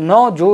9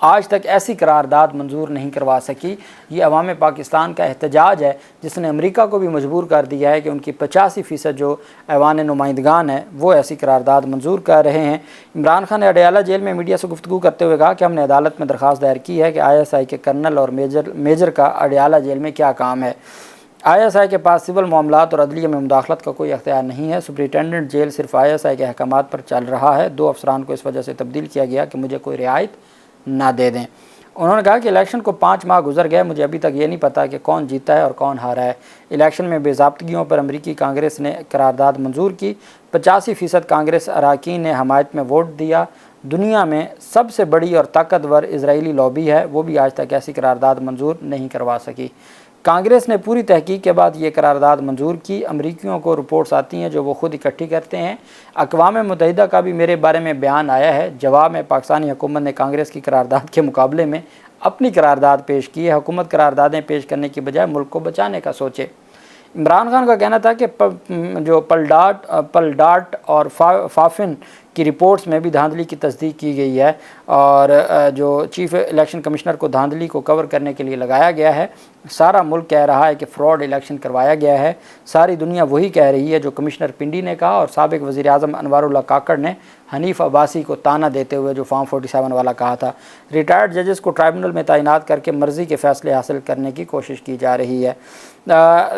آج تک ایسی قرارداد منظور نہیں کروا سکی۔ یہ عوام پاکستان کا احتجاج ہے جس نے امریکہ کو بھی مجبور کر دیا ہے کہ ان کی 85% جو ایوان نمائندگان ہیں وہ ایسی قرارداد منظور کر رہے ہیں۔ عمران خان نے اڈیالہ جیل میں میڈیا سے گفتگو کرتے ہوئے کہا کہ ہم نے عدالت میں درخواست دائر کی ہے کہ ISI کے کرنل اور میجر کا اڈیالہ جیل میں کیا کام ہے۔ ISI کے پاس سول معاملات اور عدلیہ میں مداخلت کا کوئی اختیار نہیں ہے۔ سپرنٹینڈنٹ جیل صرف ISI کے احکامات پر چل رہا ہے۔ 2 افسران کو اس وجہ سے تبدیل کیا گیا کہ مجھے کوئی رعایت نہ دے دیں۔ انہوں نے کہا کہ الیکشن کو 5 ماہ گزر گئے، مجھے ابھی تک یہ نہیں پتا کہ کون جیتا ہے اور کون ہارا ہے۔ الیکشن میں بے ضابطگیوں پر امریکی کانگریس نے قرارداد منظور کی۔ 85% کانگریس اراکین نے حمایت میں ووٹ دیا۔ دنیا میں سب سے بڑی اور طاقتور اسرائیلی لابی ہے، وہ بھی آج تک ایسی قرارداد منظور نہیں کروا سکی۔ کانگریس نے پوری تحقیق کے بعد یہ قرارداد منظور کی۔ امریکیوں کو رپورٹس آتی ہیں جو وہ خود اکٹھی کرتے ہیں۔ اقوام متحدہ کا بھی میرے بارے میں بیان آیا ہے۔ جواب میں پاکستانی حکومت نے کانگریس کی قرارداد کے مقابلے میں اپنی قرارداد پیش کی ہے۔ حکومت قراردادیں پیش کرنے کی بجائے ملک کو بچانے کا سوچے۔ عمران خان کا کہنا تھا کہ جو پلڈاٹ اور فافن کی رپورٹس میں بھی دھاندلی کی تصدیق کی گئی ہے اور جو چیف الیکشن کمشنر کو دھاندلی کو کور کرنے کے لیے لگایا گیا ہے۔ سارا ملک کہہ رہا ہے کہ فراڈ الیکشن کروایا گیا ہے۔ ساری دنیا وہی کہہ رہی ہے جو کمشنر پنڈی نے کہا اور سابق وزیر اعظم انوار اللہ کاکڑ نے حنیف عباسی کو تانا دیتے ہوئے جو فارم 47 والا کہا تھا۔ ریٹائرڈ ججز کو ٹرائبونل میں تعینات کر کے مرضی کے فیصلے حاصل کرنے کی کوشش کی جا رہی ہے۔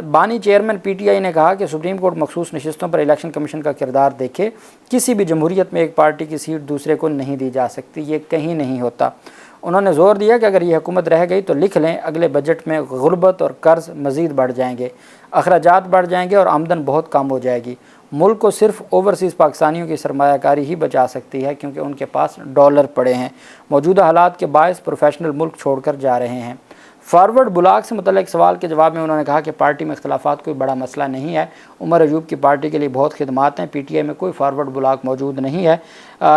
بانی چیئرمین PTI نے کہا کہ سپریم کورٹ مخصوص نشستوں پر الیکشن کمیشن کا کردار دیکھے۔ کسی بھی جمہوریت میں ایک پارٹی کی سیٹ دوسرے کو نہیں دی جا سکتی، یہ کہیں نہیں ہوتا۔ انہوں نے زور دیا کہ اگر یہ حکومت رہ گئی تو لکھ لیں اگلے بجٹ میں غربت اور قرض مزید بڑھ جائیں گے، اخراجات بڑھ جائیں گے اور آمدن بہت کم ہو جائے گی۔ ملک کو صرف اوورسیز پاکستانیوں کی سرمایہ کاری ہی بچا سکتی ہے کیونکہ ان کے پاس ڈالر پڑے ہیں۔ موجودہ حالات کے باعث پروفیشنل ملک چھوڑ کر جا رہے ہیں۔ فارورڈ بلاک سے متعلق سوال کے جواب میں انہوں نے کہا کہ پارٹی میں اختلافات کوئی بڑا مسئلہ نہیں ہے۔ عمر ایوب کی پارٹی کے لیے بہت خدمات ہیں۔ PTI میں کوئی فارورڈ بلاک موجود نہیں ہے۔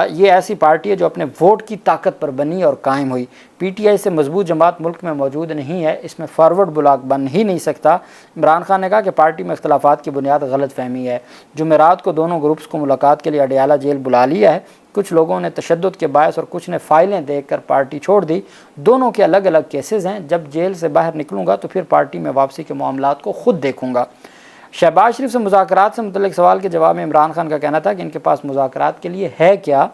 یہ ایسی پارٹی ہے جو اپنے ووٹ کی طاقت پر بنی اور قائم ہوئی۔ PTI سے مضبوط جماعت ملک میں موجود نہیں ہے، اس میں فارورڈ بلاک بن ہی نہیں سکتا۔ عمران خان نے کہا کہ پارٹی میں اختلافات کی بنیاد غلط فہمی ہے۔ جمعرات کو دونوں گروپس کو ملاقات کے لیے اڈیالہ جیل بلا لیا ہے۔ کچھ لوگوں نے تشدد کے باعث اور کچھ نے فائلیں دیکھ کر پارٹی چھوڑ دی۔ دونوں کے الگ الگ کیسز ہیں۔ جب جیل سے باہر نکلوں گا تو پھر پارٹی میں واپسی کے معاملات کو خود دیکھوں گا۔ شہباز شریف سے مذاکرات سے متعلق سوال کے جواب میں عمران خان کا کہنا تھا کہ ان کے پاس مذاکرات کے لیے ہے کیا،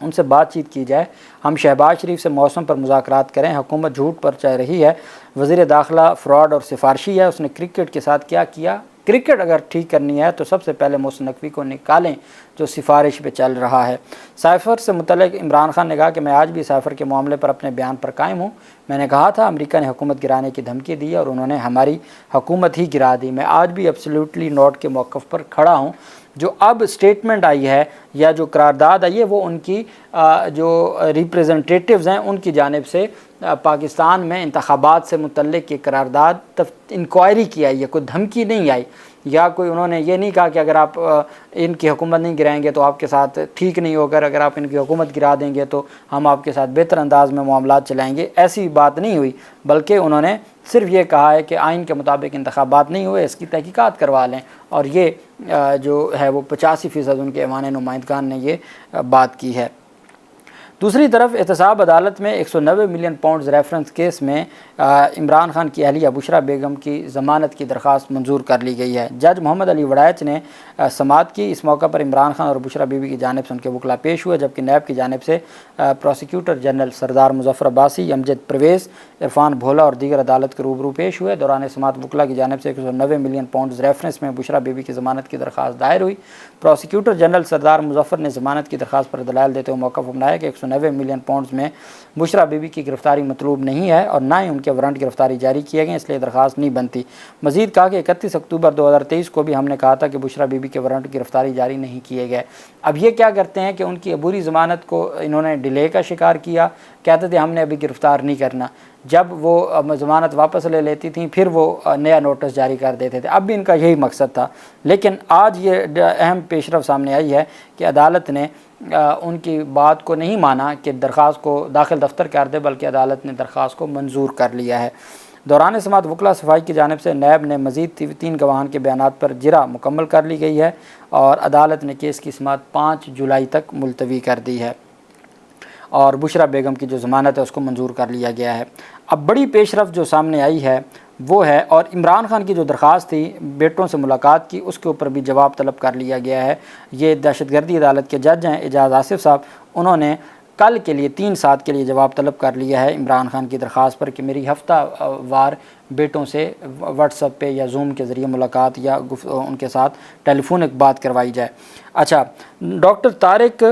ان سے بات چیت کی جائے۔ ہم شہباز شریف سے موسم پر مذاکرات کریں۔ حکومت جھوٹ پر چل رہی ہے۔ وزیر داخلہ فراڈ اور سفارشی ہے۔ اس نے کرکٹ کے ساتھ کیا کیا؟ کرکٹ اگر ٹھیک کرنی ہے تو سب سے پہلے محسن نقوی کو نکالیں جو سفارش پہ چل رہا ہے۔ سائفر سے متعلق عمران خان نے کہا کہ میں آج بھی سائفر کے معاملے پر اپنے بیان پر قائم ہوں۔ میں نے کہا تھا امریکہ نے حکومت گرانے کی دھمکی دی اور انہوں نے ہماری حکومت ہی گرا دی۔ میں آج بھی ایبسلیوٹلی نوٹ کے موقف پر کھڑا ہوں۔ جو اب اسٹیٹمنٹ آئی ہے یا جو قرارداد آئی ہے وہ ان کی جو ریپریزنٹیٹیوز ہیں ان کی جانب سے پاکستان میں انتخابات سے متعلق یہ قرارداد انکوائری کی آئی ہے، کوئی دھمکی نہیں آئی یا کوئی انہوں نے یہ نہیں کہا کہ اگر آپ ان کی حکومت نہیں گرائیں گے تو آپ کے ساتھ ٹھیک نہیں ہوگا، اگر آپ ان کی حکومت گرا دیں گے تو ہم آپ کے ساتھ بہتر انداز میں معاملات چلائیں گے، ایسی بات نہیں ہوئی۔ بلکہ انہوں نے صرف یہ کہا ہے کہ آئین کے مطابق انتخابات نہیں ہوئے، اس کی تحقیقات کروا لیں، اور یہ جو ہے وہ 85% ان کے ایوان نمائندگان نے یہ بات کی ہے۔ دوسری طرف احتساب عدالت میں 190 ملین پاؤنڈز ریفرنس کیس میں عمران خان کی اہلیہ بشرا بیگم کی ضمانت کی درخواست منظور کر لی گئی ہے۔ جج محمد علی وڑائچ نے سماعت کی۔ اس موقع پر عمران خان اور بشرا بیوی کی جانب سے ان کے وکلاء پیش ہوئے، جبکہ نیب کی جانب سے پروسیکیوٹر جنرل سردار مظفر عباسی، امجد پرویز، عرفان بھولا اور دیگر عدالت کے روبرو پیش ہوئے۔ دوران سماعت وکلاء کی جانب سے 190 ملین پاؤنڈز ریفرنس میں بشرا بیوی کی ضمانت کی درخواست دائر ہوئی۔ پروسیکیوٹر جنرل سردار مظفر نے ضمانت کی درخواست پر دلائل دیتے ہوئے موقف اپنایا کہ 190 ملین پاؤنڈز میں بشرا بیوی کی گرفتاری مطلوب نہیں ہے اور نہ ہی ان کے وارنٹ گرفتاری جاری کیے گئے، اس لیے درخواست نہیں بنتی۔ مزید کہا کہ 31 اکتوبر 2023 کو بھی ہم نے کہا تھا کہ بشرا بیوی کے وارنٹ گرفتاری جاری نہیں کیے گئے۔ اب یہ کیا کرتے ہیں کہ ان کی عبوری ضمانت کو انہوں نے ڈیلے کا شکار کیا، کہتے تھے ہم نے ابھی گرفتار نہیں کرنا، جب وہ ضمانت واپس لے لیتی تھیں پھر وہ نیا نوٹس جاری کر دیتے تھے۔ اب بھی ان کا یہی مقصد تھا، لیکن آج یہ اہم پیش رفت سامنے آئی ہے کہ عدالت نے ان کی بات کو نہیں مانا کہ درخواست کو داخل دفتر کر دے، بلکہ عدالت نے درخواست کو منظور کر لیا ہے۔ دوران سماعت وکلاء صفائی کی جانب سے نیب نے مزید 3 گواہان کے بیانات پر جرا مکمل کر لی گئی ہے اور عدالت نے کیس کی سماعت 5 جولائی تک ملتوی کر دی ہے۔ اور بشرا بیگم کی جو ضمانت ہے اس کو منظور کر لیا گیا ہے۔ اب بڑی پیش رفت جو سامنے آئی ہے وہ ہے، اور عمران خان کی جو درخواست تھی بیٹوں سے ملاقات کی، اس کے اوپر بھی جواب طلب کر لیا گیا ہے۔ یہ دہشت گردی عدالت کے جج ہیں اعجاز آصف صاحب، انہوں نے کل کے لیے 3 ساعت کے لیے جواب طلب کر لیا ہے عمران خان کی درخواست پر کہ میری ہفتہ وار بیٹوں سے واٹس ایپ پہ یا زوم کے ذریعے ملاقات یا ان کے ساتھ ٹیلی فونک بات کروائی جائے۔ اچھا، ڈاکٹر طارق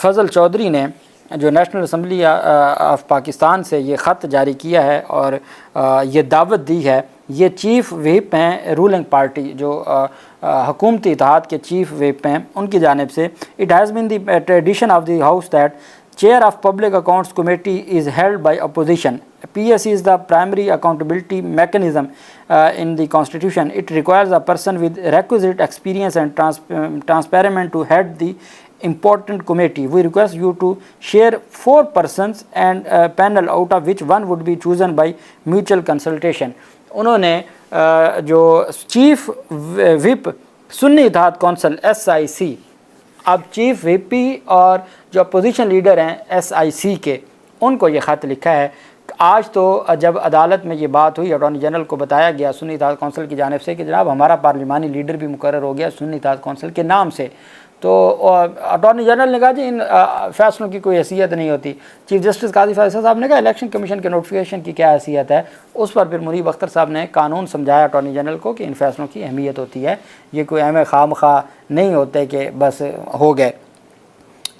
فضل چودھری نے جو نیشنل اسمبلی آف پاکستان سے یہ خط جاری کیا ہے اور یہ دعوت دی ہے، یہ چیف وہپ ہیں رولنگ پارٹی، جو حکومتی اتحاد کے چیف وہپ ہیں، ان کی جانب سے it has been the tradition of the house that chair of public accounts committee is held by opposition. PSC is the primary accountability mechanism in the constitution. It requires a person with requisite experience and transparent to head the important committee. We request you to share 4 persons and panel out of which one would be chosen by mutual consultation. انہوں نے جو chief وپ سنی اتحاد council SIC، اب chief وپی اور جو opposition leader ہیں SIC کے، ان کو یہ خط لکھا ہے۔ آج تو جب عدالت میں یہ بات ہوئی، اٹارنی جنرل کو بتایا گیا سنی اتحاد کونسل کی جانب سے کہ جناب ہمارا پارلیمانی لیڈر بھی مقرر ہو گیا سنی اتحاد کونسل کے نام سے، تو اٹارنی جنرل نے کہا جی ان فیصلوں کی کوئی حیثیت نہیں ہوتی۔ چیف جسٹس قاضی فیصل صاحب نے کہا الیکشن کمیشن کے نوٹیفیکیشن کی کیا حیثیت ہے۔ اس پر پھر منیب اختر صاحب نے قانون سمجھایا اٹارنی جنرل کو کہ ان فیصلوں کی اہمیت ہوتی ہے، یہ کوئی اہم خواہ مخواہ نہیں ہوتے کہ بس ہو گئے۔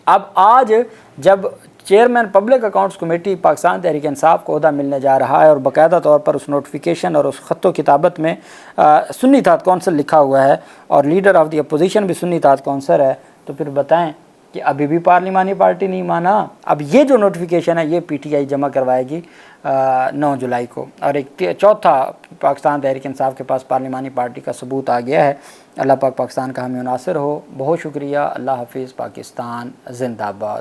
اب آج جب chairman public accounts committee Pakistan Tehreek Insaf کو عہدہ ملنے جا رہا ہے اور باقاعدہ طور پر اس نوٹیفیکیشن اور اس خط و کتابت میں سنی اتحاد کونسل لکھا ہوا ہے اور لیڈر آف دی اپوزیشن بھی سنی اتحاد کونسل ہے، تو پھر بتائیں کہ ابھی بھی پارلیمانی پارٹی نہیں مانا۔ اب یہ جو نوٹیفیکیشن ہے یہ PTI جمع کروائے گی 9 جولائی کو، اور ایک چوتھا پاکستان تحریک انصاف کے پاس پارلیمانی پارٹی کا ثبوت آ گیا ہے۔ اللہ پاک پاکستان کا حامی و ناصر ہو۔ بہت شکریہ۔ اللہ حافظ۔ پاکستان زندہ باد۔